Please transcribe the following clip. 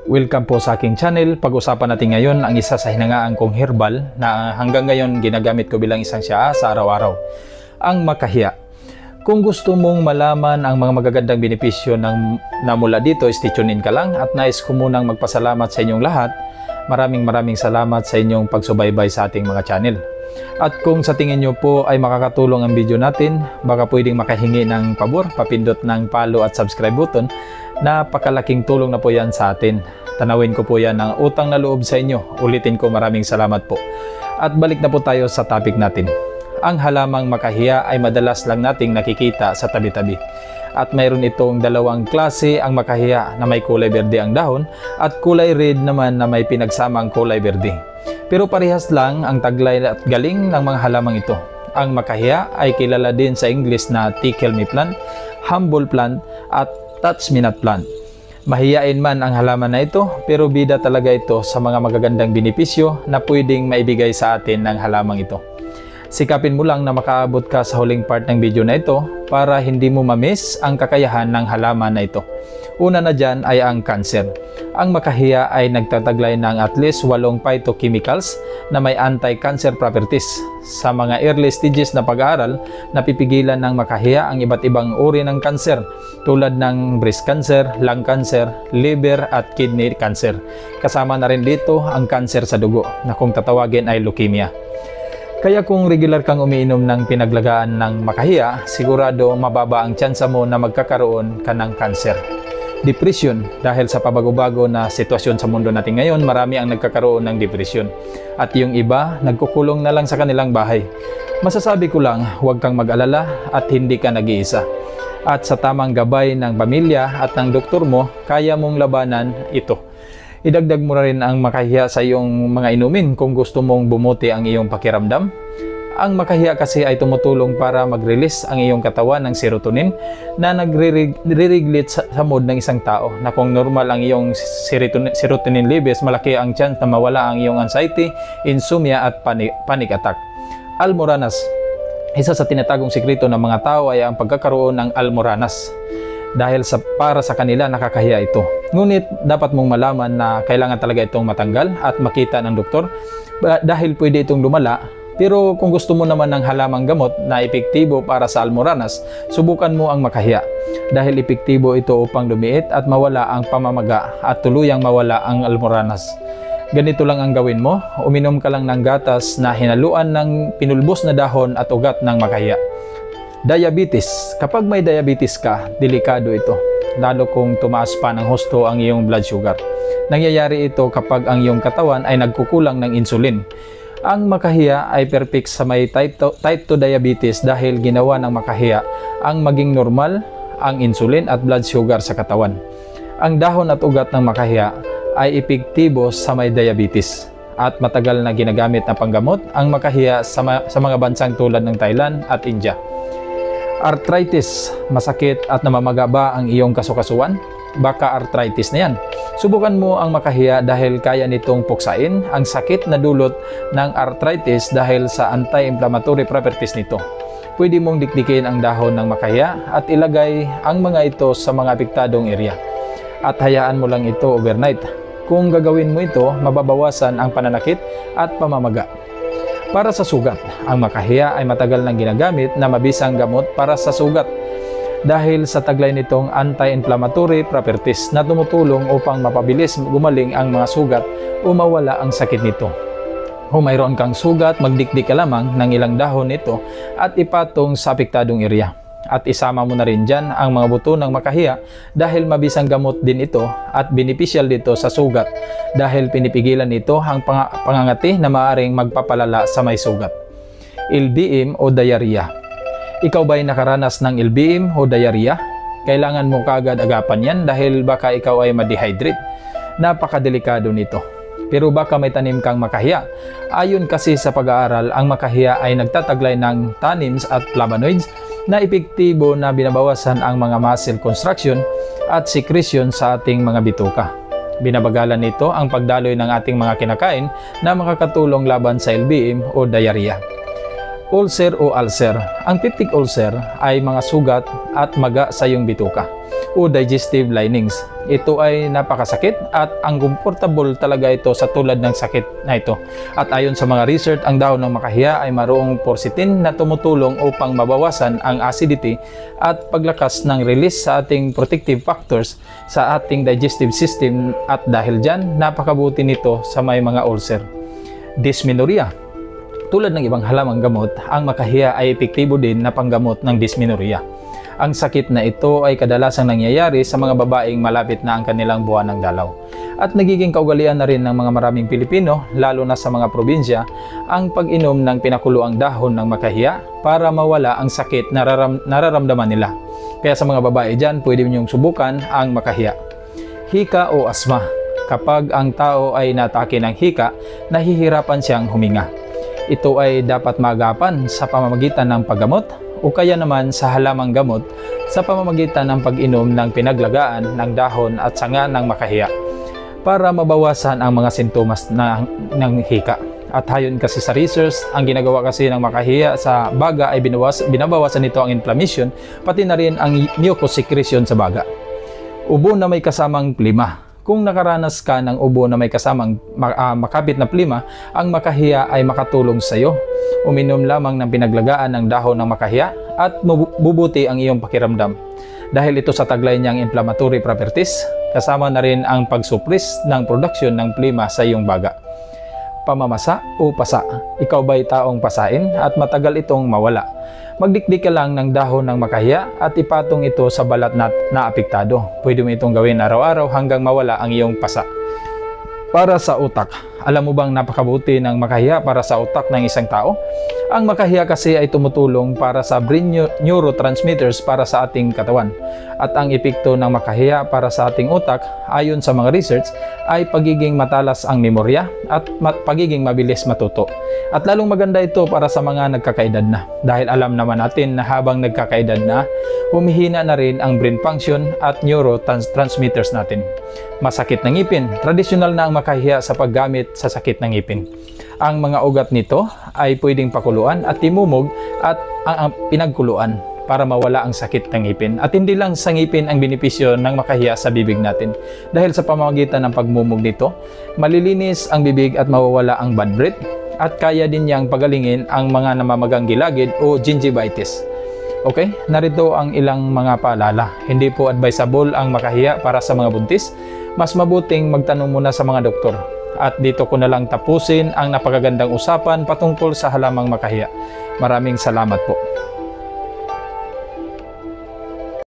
Welcome po sa aking channel. Pag-usapan natin ngayon ang isa sa hinangaan kong herbal na hanggang ngayon ginagamit ko bilang isang tsaa sa araw-araw. Ang makahiya. Kung gusto mong malaman ang mga magagandang benepisyo na mula dito, stay tuned in ka lang at nais ko munang magpasalamat sa inyong lahat. Maraming salamat sa inyong pagsubaybay sa ating mga channel. At kung sa tingin nyo po ay makakatulong ang video natin, baka pwedeng makahingi ng pabor, papindot ng follow at subscribe button. Napakalaking tulong na po yan sa atin. Tanawin ko po yan ng utang na loob sa inyo. Ulitin ko, maraming salamat po. At balik na po tayo sa topic natin. Ang halamang makahiya ay madalas lang nating nakikita sa tabi-tabi. At mayroon itong dalawang klase, ang makahiya na may kulay berde ang dahon at kulay red naman na may pinagsamang kulay berde. Pero parehas lang ang taglay at galing ng mga halamang ito. Ang makahiya ay kilala din sa English na tickle me plant, humble plant at touch me not plant. Mahiyain man ang halaman na ito, pero bida talaga ito sa mga magagandang benepisyo na pwedeng maibigay sa atin ng halamang ito. Sikapin mo lang na makaabot ka sa huling part ng video na ito para hindi mo ma-miss ang kakayahan ng halaman na ito. Una na dyan ay ang cancer. Ang makahiya ay nagtataglay ng at least 8 phytochemicals na may anti-cancer properties. Sa mga early stages na pag-aaral, napipigilan ng makahiya ang iba't ibang uri ng cancer tulad ng breast cancer, lung cancer, liver at kidney cancer. Kasama na rin dito ang cancer sa dugo na kung tatawagin ay leukemia. Kaya kung regular kang umiinom ng pinaglagaan ng makahiya, sigurado mababa ang tsansa mo na magkakaroon ka ng cancer. Depression, dahil sa pabago-bago na sitwasyon sa mundo natin ngayon, marami ang nagkakaroon ng depression. At yung iba, nagkukulong na lang sa kanilang bahay. Masasabi ko lang, huwag kang mag-alala at hindi ka nag-iisa. At sa tamang gabay ng pamilya at ng doktor mo, kaya mong labanan ito. Idagdag mo rin ang makahiya sa iyong mga inumin kung gusto mong bumuti ang iyong pakiramdam. Ang makahiya kasi ay tumutulong para mag-release ang iyong katawan ng serotonin na nagre-regulate sa mood ng isang tao, na kung normal ang iyong serotonin levels, malaki ang chance na mawala ang iyong anxiety, insomnia at panic attack. Almoranas. Isa sa tinatagong sikreto ng mga tao ay ang pagkakaroon ng almoranas. Dahil para sa kanila nakakahiya ito. Ngunit dapat mong malaman na kailangan talaga itong matanggal at makita ng doktor dahil pwede itong lumala. Pero kung gusto mo naman ng halamang gamot na epektibo para sa almoranas, subukan mo ang makahiya. Dahil epektibo ito upang lumiit at mawala ang pamamaga at tuluyang mawala ang almoranas. Ganito lang ang gawin mo, uminom ka lang ng gatas na hinaluan ng pinulbos na dahon at ugat ng makahiya. Diabetes. Kapag may diabetes ka, delikado ito. Lalo kung tumaas pa ng husto ang iyong blood sugar. Nangyayari ito kapag ang iyong katawan ay nagkukulang ng insulin. Ang makahiya ay perfect sa may type 2 diabetes dahil ginawa ng makahiya ang maging normal ang insulin at blood sugar sa katawan. Ang dahon at ugat ng makahiya ay epektibo sa may diabetes at matagal na ginagamit na panggamot ang makahiya sa mga bansang tulad ng Thailand at India. Arthritis, masakit at namamaga ba ang iyong kasukasuan? Baka arthritis na yan. Subukan mo ang makahiya dahil kaya nitong puksain ang sakit na dulot ng arthritis dahil sa anti-inflammatory properties nito. Pwede mong dikdikin ang dahon ng makahiya at ilagay ang mga ito sa mga apektadong area. At hayaan mo lang ito overnight. Kung gagawin mo ito, mababawasan ang pananakit at pamamaga. Para sa sugat, ang makahiya ay matagal nang ginagamit na mabisang gamot para sa sugat dahil sa taglay nitong anti-inflammatory properties na tumutulong upang mapabilis gumaling ang mga sugat o mawala ang sakit nito. Kung mayroon kang sugat, magdikdik ka lamang ng ilang dahon nito at ipatong sa apektadong area. At isama mo na rin dyan ang mga buto ng makahiya dahil mabisang gamot din ito at beneficial dito sa sugat dahil pinipigilan nito ang pangangati na maaaring magpapalala sa may sugat. LBM o diarrhea. Ikaw ba'y nakaranas ng LBM o diarrhea? Kailangan mo kaagad agapan yan dahil baka ikaw ay ma-dehydrate. Napakadelikado nito. Pero baka may tanim kang makahiya. Ayon kasi sa pag-aaral, ang makahiya ay nagtataglay ng tannins at flavonoids na epektibo na binabawasan ang mga muscle contraction at secretion sa ating mga bituka. Binabagalan nito ang pagdaloy ng ating mga kinakain na makakatulong laban sa LBM o diarrhea. Ulcer o ulcer. Ang peptic ulcer ay mga sugat at maga sa iyong bituka o digestive linings. ito ay napakasakit at uncomfortable talaga ito sa tulad ng sakit na ito. At ayon sa mga research, ang dahon ng makahiya ay mayroong quercetin na tumutulong upang mabawasan ang acidity at paglakas ng release sa ating protective factors sa ating digestive system, at dahil dyan, napakabuti nito sa may mga ulcer. Dysmenorrhea. Tulad ng ibang halamang gamot, ang makahiya ay epektibo din na panggamot ng dysmenorrhea. Ang sakit na ito ay kadalasang nangyayari sa mga babaeng malapit na ang kanilang buwan ng dalaw. At nagiging kaugalian na rin ng mga maraming Pilipino, lalo na sa mga probinsya, ang pag-inom ng pinakuluang dahon ng makahiya para mawala ang sakit na nararamdaman nila. Kaya sa mga babae dyan, pwede ninyong subukan ang makahiya. Hika o asma. Kapag ang tao ay natake ng hika, nahihirapan siyang huminga. Ito ay dapat maagapan sa pamamagitan ng paggamot o kaya naman sa halamang gamot sa pamamagitan ng pag-inom ng pinaglagaan ng dahon at sanga ng makahiya para mabawasan ang mga sintomas ng hika. At hayon kasi sa research, ang ginagawa kasi ng makahiya sa baga ay binabawasan nito ang inflammation, pati na rin ang mucus secretion sa baga. Ubo na may kasamang plima. Kung nakaranas ka ng ubo na may kasamang makapit na plima, ang makahiya ay makatulong sa iyo. Uminom lamang ng pinaglagaan ng dahon ng makahiya at bubuti ang iyong pakiramdam. Dahil ito sa taglay niyang inflammatory properties, kasama na rin ang pagsuppress ng production ng plima sa iyong baga. Pamamasa o pasa. Ikaw ba'y taong pasain at matagal itong mawala? Magdikdik ka lang ng dahon ng makahiya at ipatong ito sa balat na apektado. Pwede mo itong gawin araw-araw hanggang mawala ang iyong pasa. Para sa utak. Alam mo bang napakabuti ng makahiya para sa utak ng isang tao? Ang makahiya kasi ay tumutulong para sa brain neurotransmitters para sa ating katawan. At ang epekto ng makahiya para sa ating utak, ayon sa mga research, ay pagiging matalas ang memorya at pagiging mabilis matuto. At lalong maganda ito para sa mga nagkakaedad na. Dahil alam naman natin na habang nagkakaedad na, humihina na rin ang brain function at neurotransmitters natin. Masakit ng ngipin. Tradisyonal na ang makahiya sa paggamit sa sakit ng ngipin. Ang mga ugat nito ay pwedeng pakuluan at timumog at ang pinagkuluan para mawala ang sakit ng ngipin. At hindi lang sa ngipin ang benepisyo ng makahiya sa bibig natin. Dahil sa pamamagitan ng pagmumog nito, malilinis ang bibig at mawawala ang bad breath at kaya din niyang pagalingin ang mga namamagang gilagid o gingivitis. Okay, narito ang ilang mga paalala. Hindi po advisable ang makahiya para sa mga buntis. Mas mabuting magtanong muna sa mga doktor. At dito ko na lang tapusin ang napakagandang usapan patungkol sa halamang makahiya. Maraming salamat po.